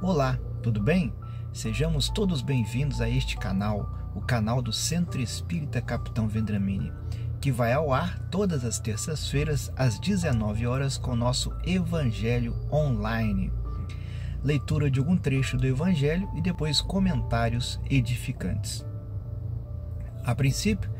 Olá, tudo bem? Sejamos todos bem-vindos a este canal, o canal do Centro Espírita Capitão Vendramini, que vai ao ar todas as terças-feiras às 19 horas com o nosso Evangelho online. Leitura de algum trecho do Evangelho e depois comentários edificantes. A princípio,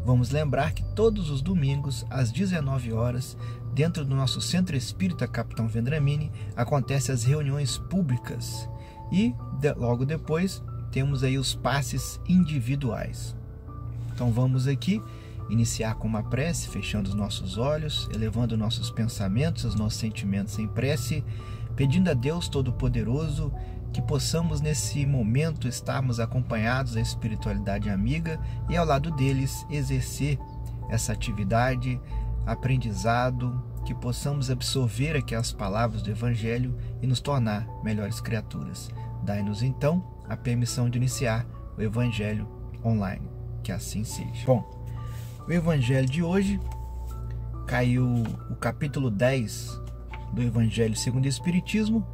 vamos lembrar que todos os domingos, às 19 horas, dentro do nosso Centro Espírita Capitão Vendramini, acontecem as reuniões públicas e logo depois temos aí os passes individuais. Então vamos aqui iniciar com uma prece, fechando os nossos olhos, elevando nossos pensamentos, os nossos sentimentos em prece, pedindo a Deus Todo-Poderoso que possamos nesse momento estarmos acompanhados da espiritualidade amiga e ao lado deles exercer essa atividade, aprendizado, que possamos absorver aqui as palavras do Evangelho e nos tornar melhores criaturas. Dai-nos então a permissão de iniciar o Evangelho online, que assim seja. Bom, o Evangelho de hoje caiu o capítulo 10 do Evangelho segundo o Espiritismo.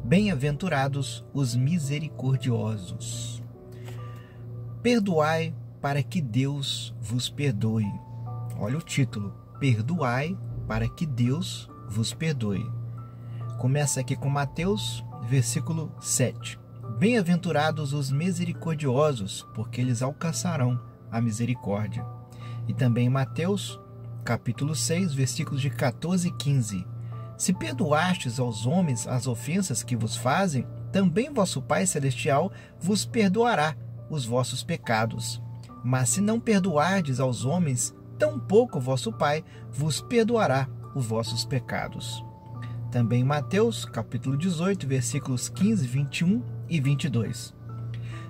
Bem-aventurados os misericordiosos. Perdoai para que Deus vos perdoe. Olha o título, perdoai para que Deus vos perdoe. Começa aqui com Mateus, versículo 7. Bem-aventurados os misericordiosos, porque eles alcançarão a misericórdia. E também Mateus, capítulo 6, versículos de 14 e 15. Se perdoastes aos homens as ofensas que vos fazem, também vosso Pai Celestial vos perdoará os vossos pecados. Mas se não perdoardes aos homens, tampouco vosso Pai vos perdoará os vossos pecados. Também Mateus, capítulo 18, versículos 15, 21 e 22.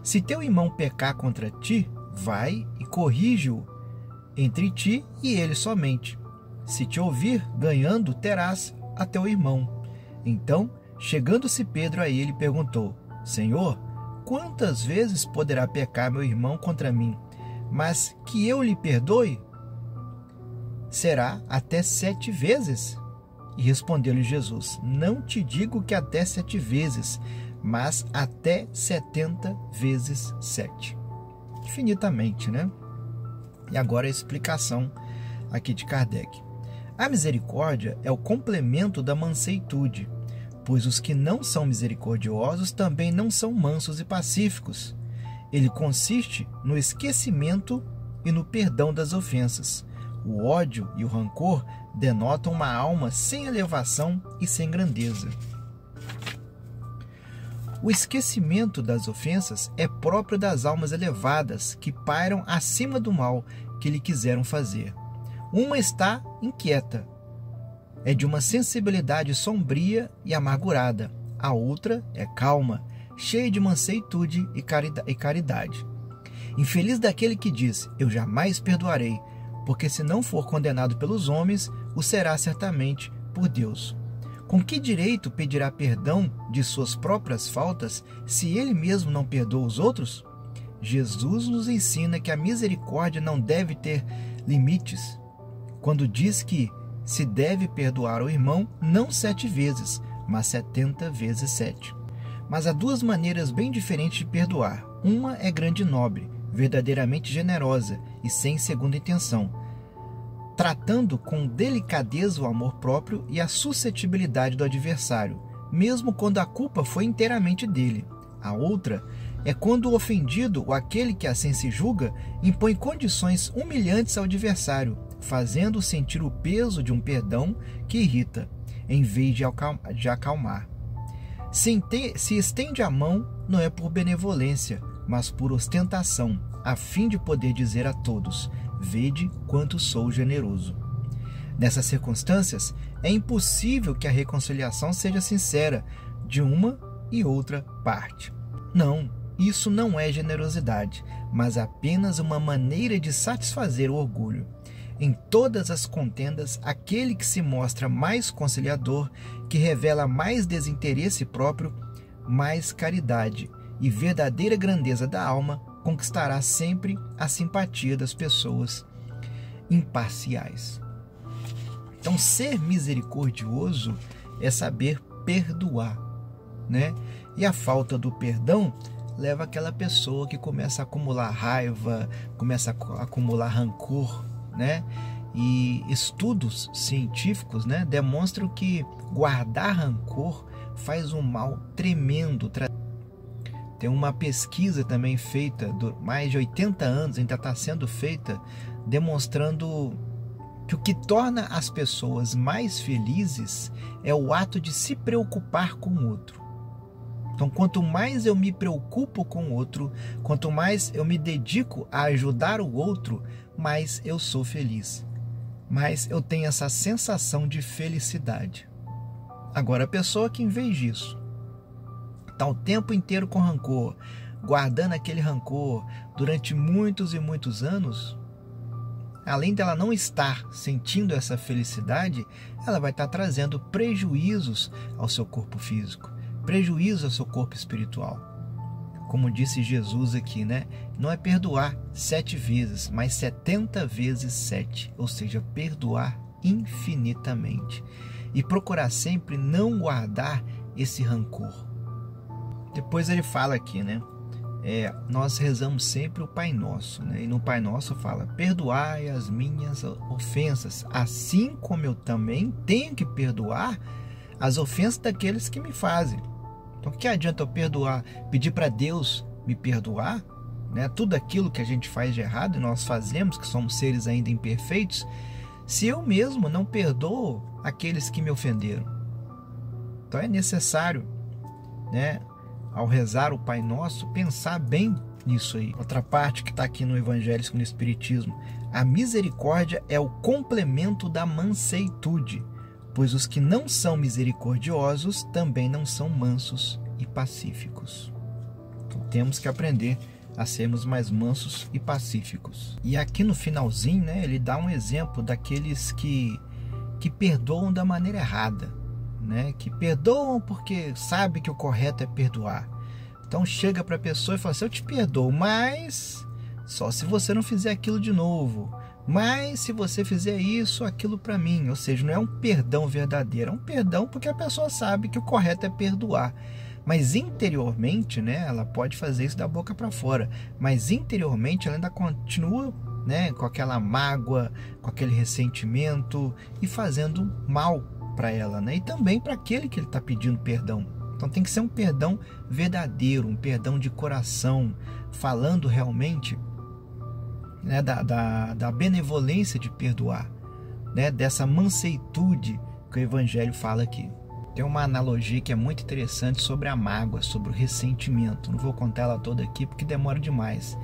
Se teu irmão pecar contra ti, vai e corrige-o entre ti e ele somente. Se te ouvir, ganhando, terás a teu irmão. Então, chegando-se Pedro a ele, perguntou: Senhor, quantas vezes poderá pecar meu irmão contra mim, mas que eu lhe perdoe? Será até 7 vezes? E respondeu-lhe Jesus: Não te digo que até 7 vezes, mas até 70 vezes 7. Infinitamente, né? E agora a explicação aqui de Kardec. A misericórdia é o complemento da manseitude, pois os que não são misericordiosos também não são mansos e pacíficos. Ele consiste no esquecimento e no perdão das ofensas. O ódio e o rancor denotam uma alma sem elevação e sem grandeza. O esquecimento das ofensas é próprio das almas elevadas que pairam acima do mal que lhe quiseram fazer. Uma está inquieta, é de uma sensibilidade sombria e amargurada. A outra é calma, cheia de manseitude e caridade. Infeliz daquele que diz: eu jamais perdoarei, porque se não for condenado pelos homens, o será certamente por Deus. Com que direito pedirá perdão de suas próprias faltas, se ele mesmo não perdoa os outros? Jesus nos ensina que a misericórdia não deve ter limites, quando diz que se deve perdoar o irmão não 7 vezes, mas 70 vezes 7. Mas há 2 maneiras bem diferentes de perdoar. Uma é grande e nobre, verdadeiramente generosa e sem segunda intenção, tratando com delicadeza o amor próprio e a suscetibilidade do adversário, mesmo quando a culpa foi inteiramente dele. A outra é quando o ofendido, ou aquele que assim se julga, impõe condições humilhantes ao adversário, fazendo-o sentir o peso de um perdão que irrita, em vez de acalmar. Se estende a mão, não é por benevolência, mas por ostentação, a fim de poder dizer a todos: vede quanto sou generoso. Nessas circunstâncias, é impossível que a reconciliação seja sincera de uma e outra parte. Não, isso não é generosidade, mas apenas uma maneira de satisfazer o orgulho. Em todas as contendas, aquele que se mostra mais conciliador, que revela mais desinteresse próprio, mais caridade e verdadeira grandeza da alma, conquistará sempre a simpatia das pessoas imparciais. Então, ser misericordioso é saber perdoar. né? E a falta do perdão leva aquela pessoa que começa a acumular raiva, começa a acumular rancor, né? E estudos científicos, né, demonstram que guardar rancor faz um mal tremendo. Tem uma pesquisa também feita, mais de 80 anos, ainda está sendo feita, demonstrando que o que torna as pessoas mais felizes é o ato de se preocupar com o outro. Então, quanto mais eu me preocupo com o outro, quanto mais eu me dedico a ajudar o outro, mais eu sou feliz. Mais eu tenho essa sensação de felicidade. Agora, a pessoa que, em vez disso, está o tempo inteiro com rancor, guardando aquele rancor durante muitos e muitos anos, além dela não estar sentindo essa felicidade, ela vai estar trazendo prejuízos ao seu corpo físico, prejuízo ao seu corpo espiritual. Como disse Jesus aqui, né? Não é perdoar 7 vezes, mas 70 vezes 7, ou seja, perdoar infinitamente. E procurar sempre não guardar esse rancor. Depois ele fala aqui, né? Nós rezamos sempre o Pai Nosso, né? E no Pai Nosso fala: perdoai as minhas ofensas, assim como eu também tenho que perdoar as ofensas daqueles que me fazem. Então, que adianta eu perdoar, pedir para Deus me perdoar, né? Tudo aquilo que a gente faz de errado, e nós fazemos, que somos seres ainda imperfeitos, se eu mesmo não perdoo aqueles que me ofenderam. Então é necessário, né, ao rezar o Pai Nosso, pensar bem nisso aí. Outra parte que está aqui no Evangelho segundo o Espiritismo: a misericórdia é o complemento da manseitude, pois os que não são misericordiosos também não são mansos e pacíficos. Então, temos que aprender a sermos mais mansos e pacíficos. E aqui no finalzinho, né, ele dá um exemplo daqueles que perdoam da maneira errada, né? Que perdoam porque sabe que o correto é perdoar. Então chega para a pessoa e fala assim: eu te perdoo, mas só se você não fizer aquilo de novo. Mas se você fizer isso, aquilo para mim. Ou seja, não é um perdão verdadeiro, é um perdão porque a pessoa sabe que o correto é perdoar. Mas interiormente, né, ela pode fazer isso da boca para fora, mas interiormente ela ainda continua, né, com aquela mágoa, com aquele ressentimento e fazendo mal para ela, né? E também para aquele que ele está pedindo perdão. Então tem que ser um perdão verdadeiro, um perdão de coração, falando realmente, né, da benevolência de perdoar, né, dessa manseitude que o Evangelho fala aqui. Tem uma analogia que é muito interessante sobre a mágoa, sobre o ressentimento. Não vou contar ela toda aqui porque demora demais,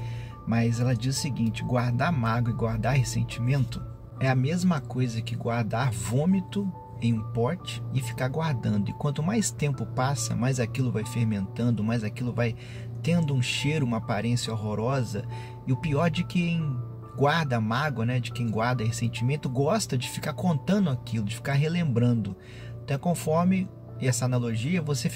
mas ela diz o seguinte: guardar mágoa e guardar ressentimento é a mesma coisa que guardar vômito em um pote e ficar guardando. E quanto mais tempo passa, mais aquilo vai fermentando, mais aquilo vai tendo um cheiro, uma aparência horrorosa. E o pior de quem guarda mágoa, né, de quem guarda ressentimento, gosta de ficar contando aquilo, de ficar relembrando. Então, conforme essa analogia, você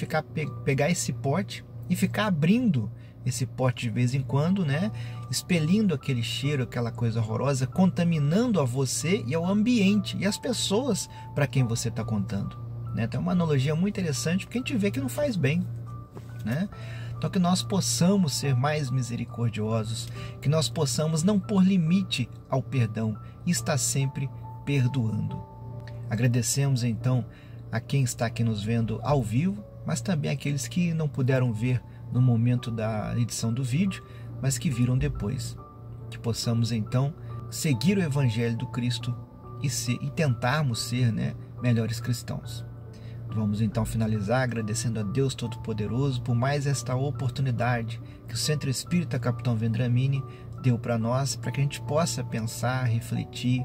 pegar esse pote e ficar abrindo esse pote de vez em quando, né, expelindo aquele cheiro, aquela coisa horrorosa, contaminando a você e ao ambiente e as pessoas para quem você está contando, né? Então é uma analogia muito interessante porque a gente vê que não faz bem, né? Então que nós possamos ser mais misericordiosos, que nós possamos não pôr limite ao perdão e estar sempre perdoando. Agradecemos então a quem está aqui nos vendo ao vivo, mas também aqueles que não puderam ver no momento da edição do vídeo, mas que viram depois. Que possamos então seguir o Evangelho do Cristo e tentarmos ser, né, melhores cristãos. Vamos então finalizar agradecendo a Deus Todo-Poderoso por mais esta oportunidade que o Centro Espírita Capitão Vendramini deu para nós, para que a gente possa pensar, refletir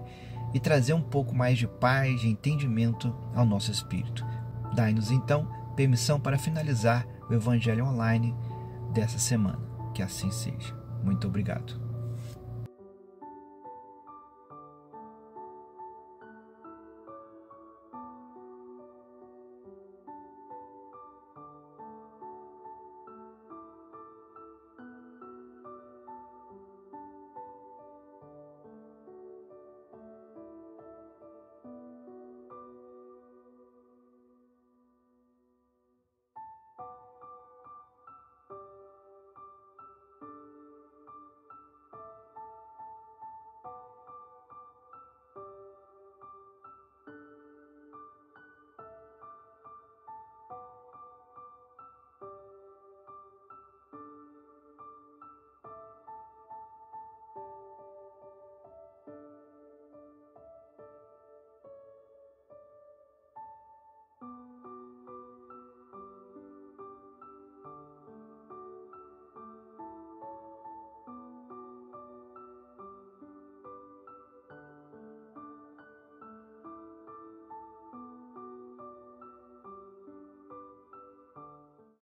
e trazer um pouco mais de paz, de entendimento ao nosso espírito. Dai-nos então permissão para finalizar o Evangelho Online dessa semana. Que assim seja. Muito obrigado.